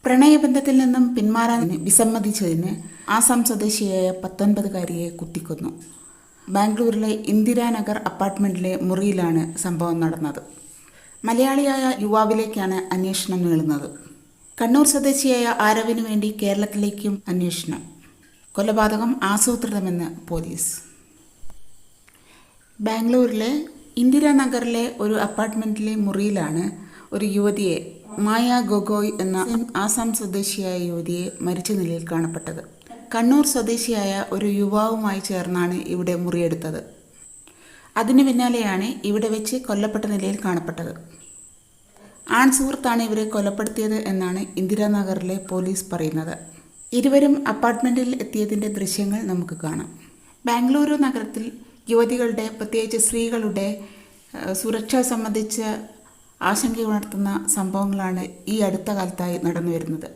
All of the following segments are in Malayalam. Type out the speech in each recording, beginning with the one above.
പ്രണയബന്ധത്തിൽ നിന്നും പിന്മാറാൻ വിസമ്മതിച്ചതിന് ആസാം സ്വദേശിയായ 19-കാരിയെ കുത്തിക്കൊന്നു. ബാംഗ്ലൂരിലെ ഇന്ദിരാനഗർ അപ്പാർട്ട്മെന്റിലെ മുറിയിലാണ് സംഭവം നടന്നത്. മലയാളിയായ യുവാവിലേക്കാണ് അന്വേഷണം നീളുന്നത്. കണ്ണൂർ സ്വദേശിയായ ആരവിനു വേണ്ടി കേരളത്തിലേക്കും അന്വേഷണം. കൊലപാതകം ആസൂത്രിതമെന്ന് പോലീസ്. ബാംഗ്ലൂരിലെ ഇന്ദിരാനഗറിലെ ഒരു അപ്പാർട്ട്മെന്റിലെ മുറിയിലാണ് ഒരു യുവതിയെ, മായ ഗൊഗോയ് എന്ന ആസാം സ്വദേശിയായ യുവതിയെ മരിച്ച നിലയിൽ കാണപ്പെട്ടത്. കണ്ണൂർ സ്വദേശിയായ ഒരു യുവാവുമായി ചേർന്നാണ് ഇവിടെ മുറിയെടുത്തത്. അതിനു പിന്നാലെയാണ് ഇവിടെ വെച്ച് കൊല്ലപ്പെട്ട നിലയിൽ കാണപ്പെട്ടത്. ആൺ സുഹൃത്താണ് ഇവരെ കൊലപ്പെടുത്തിയത് എന്നാണ് ഇന്ദിരാനഗറിലെ പോലീസ് പറയുന്നത്. ഇരുവരും അപ്പാർട്ട്മെന്റിൽ എത്തിയതിൻ്റെ ദൃശ്യങ്ങൾ നമുക്ക് കാണാം. ബാംഗ്ലൂരു നഗരത്തിൽ യുവതികളുടെ, പ്രത്യേകിച്ച് സ്ത്രീകളുടെ സുരക്ഷ സംബന്ധിച്ച ആശങ്കയുണർത്തുന്ന സംഭവങ്ങളാണ് ഈ അടുത്ത കാലത്തായി നടന്നു വരുന്നത്.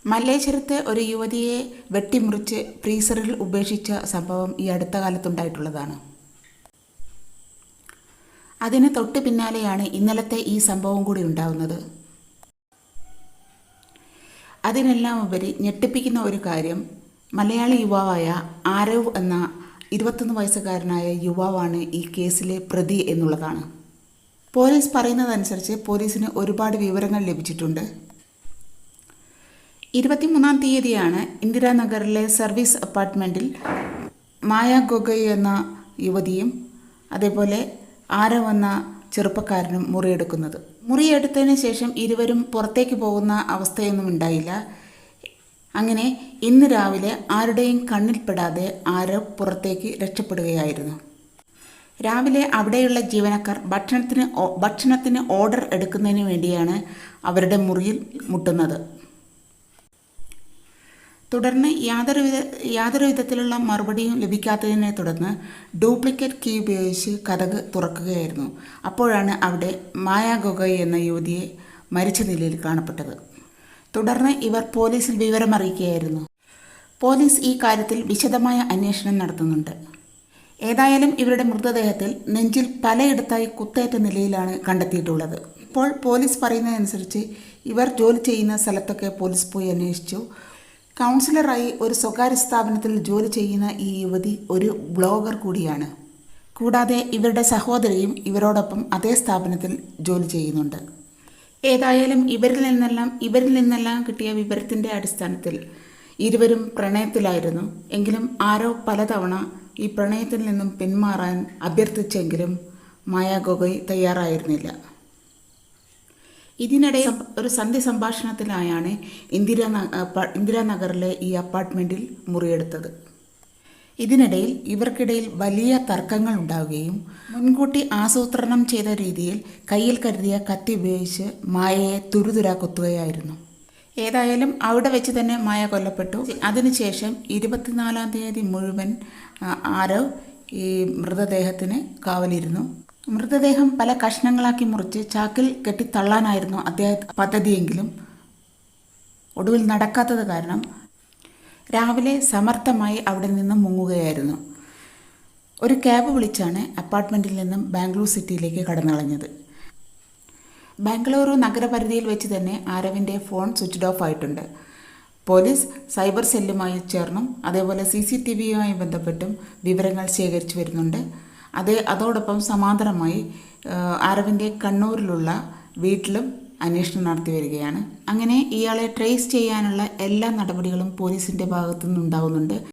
മല്ലേശ്വരത്തെ ഒരു യുവതിയെ വെട്ടിമുറിച്ച് ഫ്രീസറിൽ ഉപേക്ഷിച്ച സംഭവം ഈ അടുത്ത കാലത്തുണ്ടായിട്ടുള്ളതാണ്. അതിന് തൊട്ട് പിന്നാലെയാണ് ഇന്നലത്തെ ഈ സംഭവം കൂടി ഉണ്ടാവുന്നത്. അതിനെല്ലാം ഉപരി ഞെട്ടിപ്പിക്കുന്ന ഒരു കാര്യം, മലയാളി യുവാവായ ആരവ് എന്ന 21 വയസ്സുകാരനായ യുവാവാണ് ഈ കേസിലെ പ്രതി എന്നുള്ളതാണ്. പോലീസ് പറയുന്നതനുസരിച്ച് പോലീസിന് ഒരുപാട് വിവരങ്ങൾ ലഭിച്ചിട്ടുണ്ട്. 23-ാം തീയതിയാണ് ഇന്ദിരാനഗറിലെ സർവീസ് അപ്പാർട്ട്മെൻറ്റിൽ മായ ഗൊഗോയ് എന്ന യുവതിയും അതേപോലെ ആരവ് എന്ന ചെറുപ്പക്കാരനും മുറിയെടുക്കുന്നത്. മുറിയെടുത്തതിന് ശേഷം ഇരുവരും പുറത്തേക്ക് പോകുന്ന അവസ്ഥയൊന്നും ഉണ്ടായില്ല. അങ്ങനെ ഇന്ന് രാവിലെ ആരുടെയും കണ്ണിൽപ്പെടാതെ ആരവ് പുറത്തേക്ക് രക്ഷപ്പെടുകയായിരുന്നു. രാവിലെ അവിടെയുള്ള ജീവനക്കാർ ഭക്ഷണത്തിന് ഓർഡർ എടുക്കുന്നതിന് വേണ്ടിയാണ് അവരുടെ മുറിയിൽ മുട്ടുന്നത്. തുടർന്ന് യാതൊരു വിധത്തിലുള്ള മറുപടിയും ലഭിക്കാത്തതിനെ തുടർന്ന് ഡ്യൂപ്ലിക്കേറ്റ് കീ ഉപയോഗിച്ച് കതക് തുറക്കുകയായിരുന്നു. അപ്പോഴാണ് അവിടെ മായ ഗൊഗോയ് എന്ന യുവതിയെ മരിച്ച നിലയിൽ കാണപ്പെട്ടത്. തുടർന്ന് ഇവർ പോലീസിൽ വിവരമറിയിക്കുകയായിരുന്നു. പോലീസ് ഈ കാര്യത്തിൽ വിശദമായ അന്വേഷണം നടത്തുന്നുണ്ട്. ഏതായാലും ഇവരുടെ മൃതദേഹത്തിൽ നെഞ്ചിൽ പലയിടത്തായി കുത്തേറ്റ നിലയിലാണ് കണ്ടെത്തിയിട്ടുള്ളത്. ഇപ്പോൾ പോലീസ് പറയുന്നതനുസരിച്ച് ഇവർ ജോലി ചെയ്യുന്ന സ്ഥലത്തൊക്കെ പോലീസ് പോയി അന്വേഷിച്ചു. കൗൺസിലറായി ഒരു സ്വകാര്യ സ്ഥാപനത്തിൽ ജോലി ചെയ്യുന്ന ഈ യുവതി ഒരു ബ്ലോഗർ കൂടിയാണ്. കൂടാതെ ഇവരുടെ സഹോദരിയും ഇവരോടൊപ്പം അതേ സ്ഥാപനത്തിൽ ജോലി ചെയ്യുന്നുണ്ട്. ഏതായാലും ഇവരിൽ നിന്നെല്ലാം കിട്ടിയ വിവരത്തിൻ്റെ അടിസ്ഥാനത്തിൽ ഇരുവരും പ്രണയത്തിലായിരുന്നു. എങ്കിലും ആരോ പലതവണ ഈ പ്രണയത്തിൽ നിന്നും പിന്മാറാൻ അഭ്യർത്ഥിച്ചെങ്കിലും മായ ഗൊഗോയ് തയ്യാറായിരുന്നില്ല. ഇതിനിടെ ഒരു സന്ധ്യ സംഭാഷണത്തിലായാണ് ഇന്ദിരാനഗറിലെ ഈ അപ്പാർട്ട്മെൻറ്റിൽ മുറിയെടുത്തത്. ഇതിനിടയിൽ ഇവർക്കിടയിൽ വലിയ തർക്കങ്ങൾ ഉണ്ടാവുകയും മുൻകൂട്ടി ആസൂത്രണം ചെയ്ത രീതിയിൽ കയ്യിൽ കരുതിയ കത്തി ഉപയോഗിച്ച് മായയെ തുരുതുര കൊത്തുകയായിരുന്നു. ഏതായാലും അവിടെ വെച്ച് തന്നെ മായ കൊല്ലപ്പെട്ടു. അതിനുശേഷം 24-ാം തീയതി മുഴുവൻ ആരവ് ഈ മൃതദേഹത്തിന് കാവലിരുന്നു. മൃതദേഹം പല കഷ്ണങ്ങളാക്കി മുറിച്ച് ചാക്കിൽ കെട്ടിത്തള്ളാനായിരുന്നു അദ്ദേഹത്തെ പദ്ധതിയെങ്കിലും ഒടുവിൽ നടക്കാത്തത് കാരണം രാവിലെ സമർത്ഥമായി അവിടെ നിന്നും മുങ്ങുകയായിരുന്നു. ഒരു ക്യാബ് വിളിച്ചാണ് അപ്പാർട്ട്മെൻറ്റിൽ നിന്നും ബാംഗ്ലൂർ സിറ്റിയിലേക്ക് കടന്നുകളഞ്ഞത്. ബാംഗ്ലൂരു നഗരപരിധിയിൽ വെച്ച് തന്നെ ആരവിൻ്റെ ഫോൺ സ്വിച്ച്ഡ് ഓഫ് ആയിട്ടുണ്ട്. പോലീസ് സൈബർ സെല്ലുമായി ചേർന്നും അതേപോലെ CCTVയുമായി ബന്ധപ്പെട്ടും വിവരങ്ങൾ ശേഖരിച്ചു വരുന്നുണ്ട്. അതോടൊപ്പം സമാന്തരമായി ആരവിൻ്റെ കണ്ണൂരിലുള്ള വീട്ടിലും അന്വേഷണം നടത്തി വരികയാണ്. അങ്ങനെ ഇയാളെ ട്രേസ് ചെയ്യാനുള്ള എല്ലാ നടപടികളും പോലീസിൻ്റെ ഭാഗത്തു നിന്നുണ്ടാകുന്നുണ്ട്.